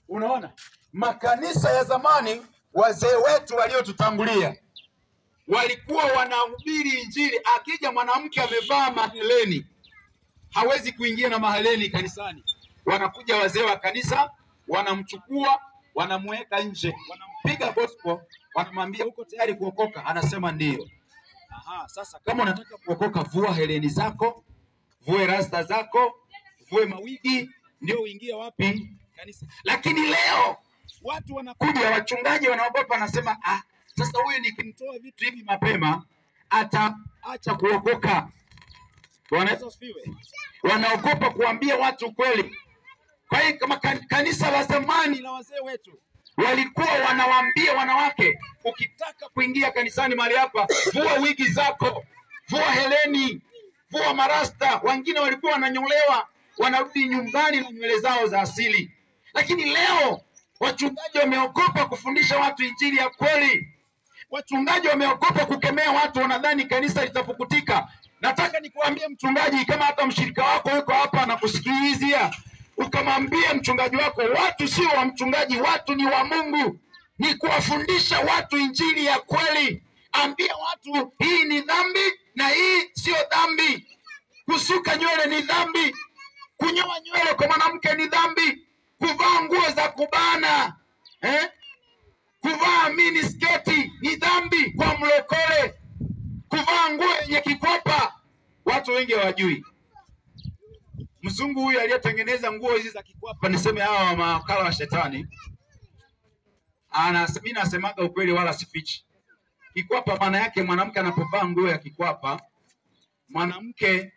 Unaona, makanisa ya zamani, wazee wetu waliotutangulia walikuwa wanahubiri Injili. Akija mwanamke amevaa maheleni, hawezi kuingia na maheleni kanisani. Wanakuja wazee wa kanisa, wanamchukua, wanamweka nje, wanampiga gospel, wanamwambia uko tayari kuokoka? Anasema ndio. Sasa kama unataka kuokoka, vua heleni zako, vue rasta zako, vue mawigi, ndio uingie wapi? Kanisa. Lakini leo watu wanakuja, wachungaji wanaogopa, wanasema sasa huyu nikimtoa vitu hivi mapema ataacha kuokoka. Bwana Yesu asifiwe. Wanaogopa kuambia watu kweli. Kwa hiyo kama kanisa la zamani la wazee wetu walikuwa wanawaambia wanawake, ukitaka kuingia kanisani mahali hapa, vua wigi zako, vua heleni, vua marasta. Wengine walikuwa wananyolewa, wanarudi nyumbani na nywele zao za asili. Lakini leo wachungaji wameogopa kufundisha watu injili ya kweli. Wachungaji wameogopa kukemea watu, wanadhani kanisa litapukutika. Nataka nikuambie mchungaji, kama hata mshirika wako yuko hapa na kusikilizia, ukamwambia mchungaji wako, watu sio wa mchungaji, watu ni wa Mungu. Ni kuwafundisha watu injili ya kweli. Ambia watu hii ni dhambi na hii sio dhambi. Kusuka nywele ni dhambi. Kunyoa nywele kwa mwanamke ni dhambi. Kuvaa nguo za kubana, kuvaa mini sketi ni dhambi kwa mlokole. Kuvaa nguo yenye kikwapa, watu wengi hawajui. Mzungu huyu aliyetengeneza nguo hizi za kikwapa, niseme hawa mawakala wa shetani, mimi nasemaga ukweli wala sifichi. Kikwapa maana yake, mwanamke anapovaa nguo ya kikwapa, mwanamke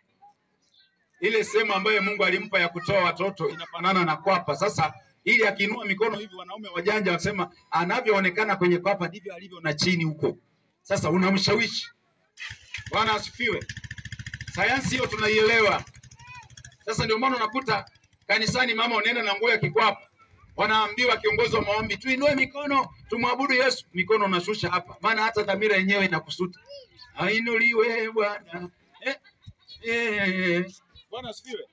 ile sehemu ambayo Mungu alimpa ya kutoa watoto inafanana na kwapa. Sasa ili akiinua mikono hivi, wanaume wajanja wasema anavyoonekana kwenye kwapa ndivyo alivyo na chini huko. Sasa unamshawishi. Bwana asifiwe. Sayansi hiyo tunaielewa. Sasa ndio maana unakuta kanisani mama unaenda na nguo ya kikwapa, wanaambiwa kiongozi wa maombi, tuinue mikono tumwabudu Yesu. Mikono unashusha hapa, maana hata dhamira yenyewe inakusuta. Ainuliwe Bwana. Bwana asifiwe.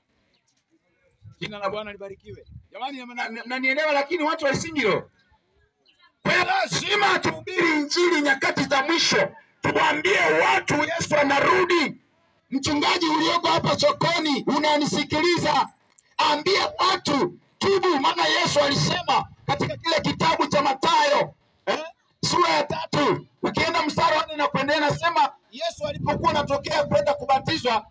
Jina la Bwana libarikiwe. Jamani, mnanielewa? Lakini watu wasingilo. Kwa hiyo lazima tuhubiri injili nyakati za mwisho. Tuwaambie watu Yesu anarudi. Mchungaji ulioko hapa sokoni unanisikiliza, ambia watu tubu, maana Yesu alisema katika kile kitabu cha Mathayo sura ya 3 ukienda mstari wa 4 na kuendelea, nasema Yesu alipokuwa anatokea kwenda kubatizwa,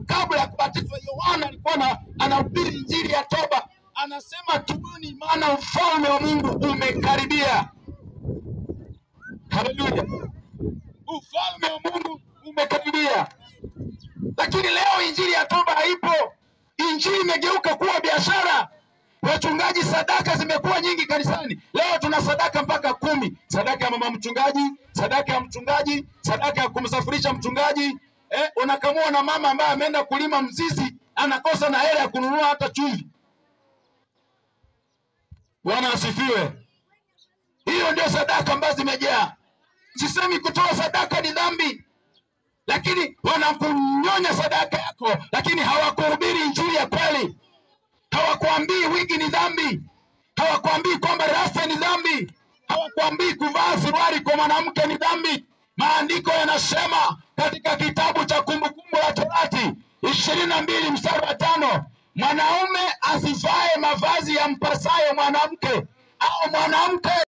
kabla ya kubatizwa Yohana alikuwa anahubiri injili ya toba. Anasema tubuni, maana ufalme wa Mungu umekaribia. Haleluya. Ufalme wa Mungu umekaribia. Lakini leo injili ya toba haipo. Injili imegeuka kuwa biashara. Wachungaji, sadaka zimekuwa nyingi kanisani. Leo tuna sadaka mpaka 10. Sadaka ya mama mchungaji, sadaka ya mchungaji, sadaka ya kumsafirisha mchungaji. Unakamua na mama ambaye ameenda kulima mzizi, anakosa na hela ya kununua hata chumvi. Bwana asifiwe. Hiyo ndio sadaka ambazo zimejaa. Sisemi kutoa sadaka ni dhambi, lakini wanakunyonya sadaka yako, lakini hawakuhubiri injili ya kweli. Hawakuambii wigi ni dhambi, hawakuambii kwamba rasta ni dhambi, hawakuambii kuvaa suruali kwa mwanamke ni dhambi. Maandiko yanasema katika kitabu cha Kumbukumbu la Torati 22 mstari wa 5, mwanaume asivae mavazi ya mpasayo mwanamke, au mwanamke